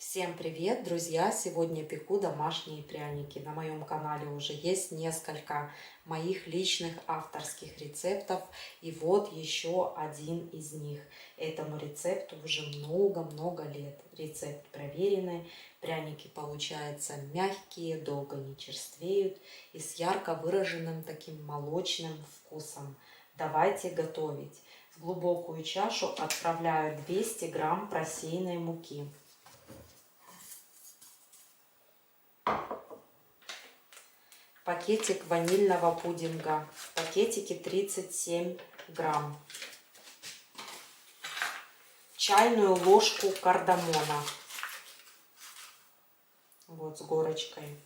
Всем привет, друзья! Сегодня пеку домашние пряники. На моем канале уже есть несколько моих личных авторских рецептов. И вот еще один из них. Этому рецепту уже много-много лет. Рецепт проверенный. Пряники получаются мягкие, долго не черствеют и с ярко выраженным таким молочным вкусом. Давайте готовить. В глубокую чашу отправляю 200 грамм просеянной муки. Пакетик ванильного пудинга. В пакетике 37 грамм. Чайную ложку кардамона. Вот с горочкой.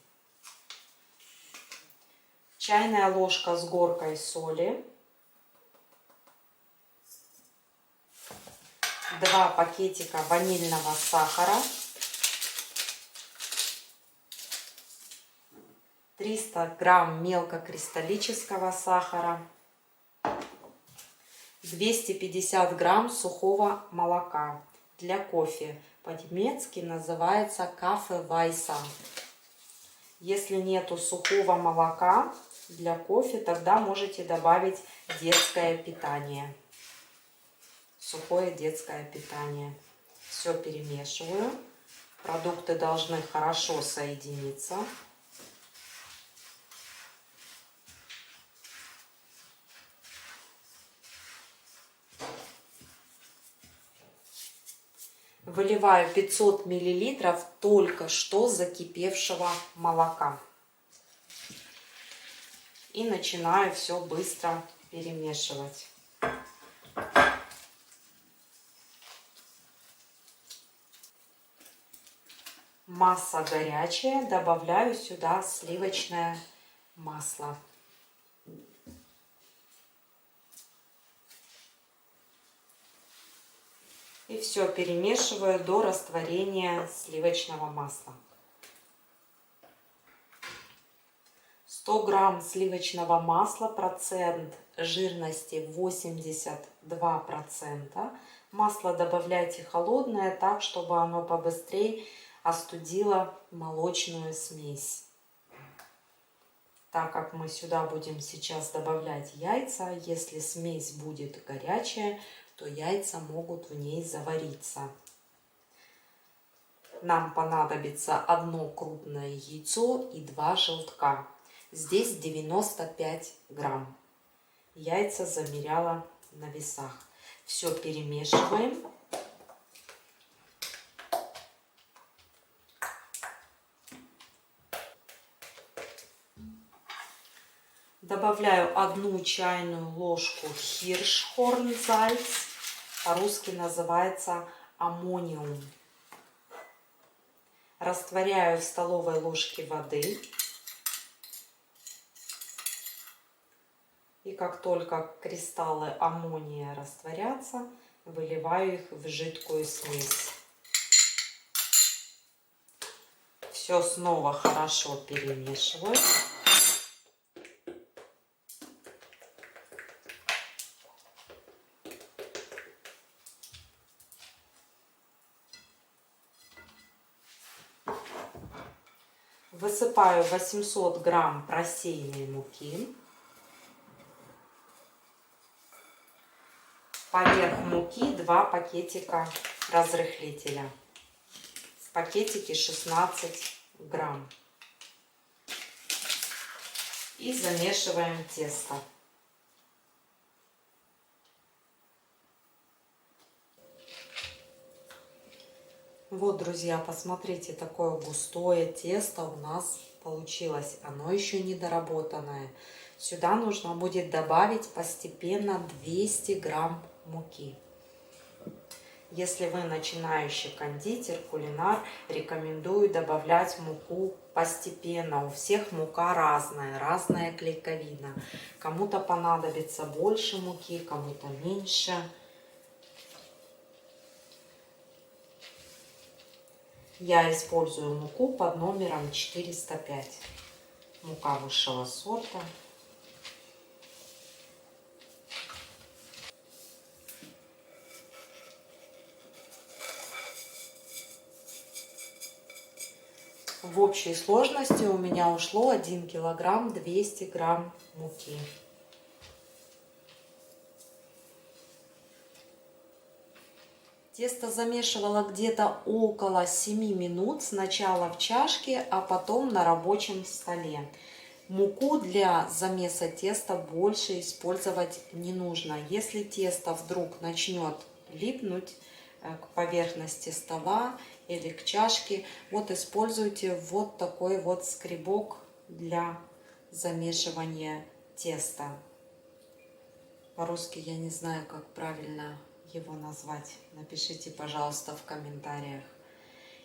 Чайная ложка с горкой соли. 2 пакетика ванильного сахара. 300 грамм мелкокристаллического сахара, 250 грамм сухого молока для кофе. По-немецки называется Kaffeeweißer. Если нету сухого молока для кофе, тогда можете добавить детское питание. Сухое детское питание. Все перемешиваю. Продукты должны хорошо соединиться. Выливаю 500 миллилитров только что закипевшего молока. И начинаю все быстро перемешивать. Масса горячая. Добавляю сюда сливочное масло. И все перемешиваю до растворения сливочного масла. 100 грамм сливочного масла, процент жирности 82%. Масло добавляйте холодное, так, чтобы оно побыстрее остудило молочную смесь. Так как мы сюда будем сейчас добавлять яйца, если смесь будет горячая, то яйца могут в ней завариться. Нам понадобится 1 крупное яйцо и 2 желтка. Здесь 95 грамм. Яйца замеряла на весах. Все перемешиваем. Добавляю 1 чайную ложку Hirschhornsalz. По-русски называется аммониум. Растворяю в столовой ложке воды. И как только кристаллы аммония растворятся, выливаю их в жидкую смесь. Все снова хорошо перемешиваю. Высыпаю 800 грамм просеянной муки. Поверх муки 2 пакетика разрыхлителя. В пакетике 16 грамм. И замешиваем тесто. Вот, друзья, посмотрите, такое густое тесто у нас получилось. Оно еще не доработанное. Сюда нужно будет добавить постепенно 200 грамм муки. Если вы начинающий кондитер, кулинар, рекомендую добавлять муку постепенно. У всех мука разная, разная клейковина. Кому-то понадобится больше муки, кому-то меньше. Я использую муку под номером 405. Мука высшего сорта. В общей сложности у меня ушло 1 килограмм 200 грамм муки. Тесто замешивала где-то около 7 минут, сначала в чашке, а потом на рабочем столе. Муку для замеса теста больше использовать не нужно. Если тесто вдруг начнет липнуть к поверхности стола или к чашке, вот используйте вот такой вот скребок для замешивания теста. По-русски я не знаю, как правильно его назвать. Напишите, пожалуйста, в комментариях.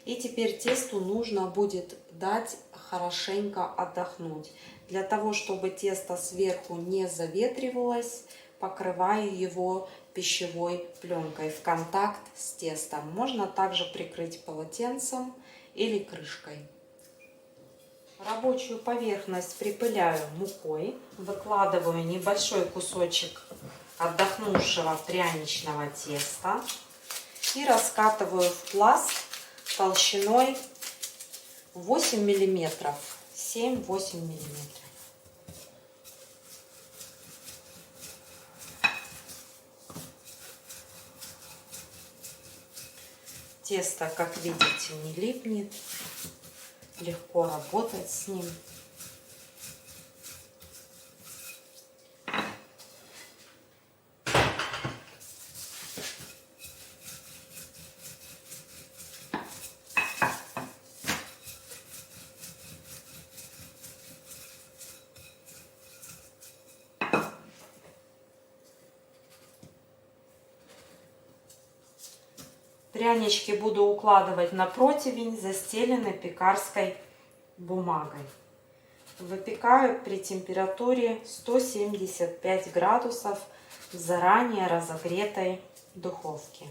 И теперь тесту нужно будет дать хорошенько отдохнуть. Для того, чтобы тесто сверху не заветривалось, покрываю его пищевой пленкой в контакт с тестом. Можно также прикрыть полотенцем или крышкой. Рабочую поверхность припыляю мукой, выкладываю небольшой кусочек отдохнувшего пряничного теста и раскатываю в пласт толщиной 8 миллиметров, 7-8 миллиметров. Тесто, как видите, не липнет, легко работать с ним. Прянички буду укладывать на противень, застеленный пекарской бумагой. Выпекаю при температуре 175 градусов в заранее разогретой духовке.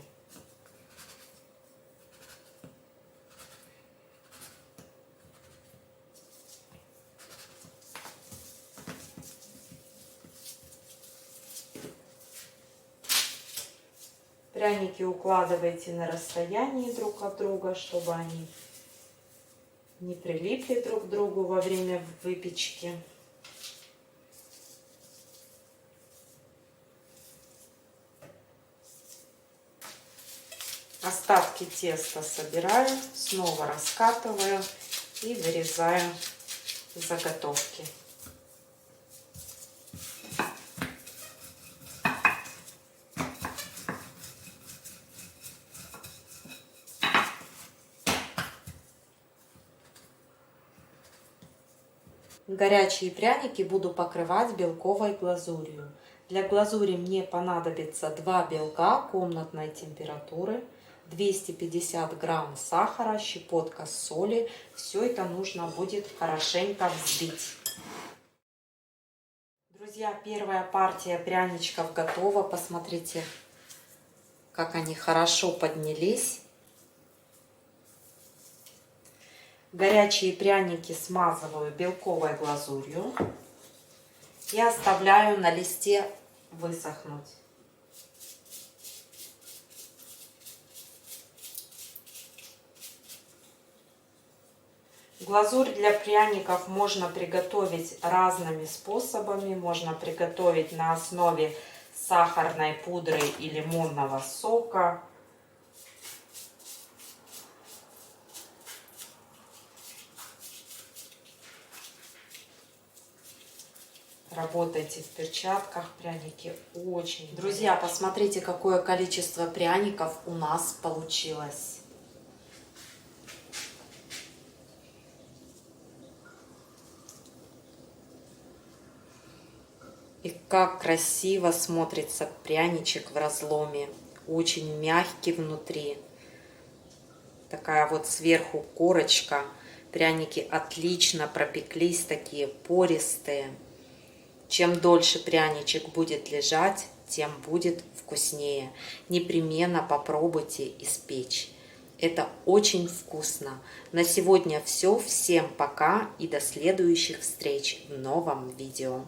Пряники укладывайте на расстоянии друг от друга, чтобы они не прилипли друг к другу во время выпечки. Остатки теста собираю, снова раскатываю и вырезаю заготовки. Горячие пряники буду покрывать белковой глазурью. Для глазури мне понадобится 2 белка комнатной температуры, 250 грамм сахара, щепотка соли. Все это нужно будет хорошенько взбить. Друзья, первая партия пряничков готова. Посмотрите, как они хорошо поднялись. Горячие пряники смазываю белковой глазурью и оставляю на листе высохнуть. Глазурь для пряников можно приготовить разными способами. Можно приготовить на основе сахарной пудры и лимонного сока. Работайте в перчатках, пряники очень. Друзья, посмотрите, какое количество пряников у нас получилось. И как красиво смотрится пряничек в разломе. Очень мягкий внутри. Такая вот сверху корочка. Пряники отлично пропеклись, такие пористые. Чем дольше пряничек будет лежать, тем будет вкуснее. Непременно попробуйте испечь. Это очень вкусно. На сегодня все. Всем пока и до следующих встреч в новом видео.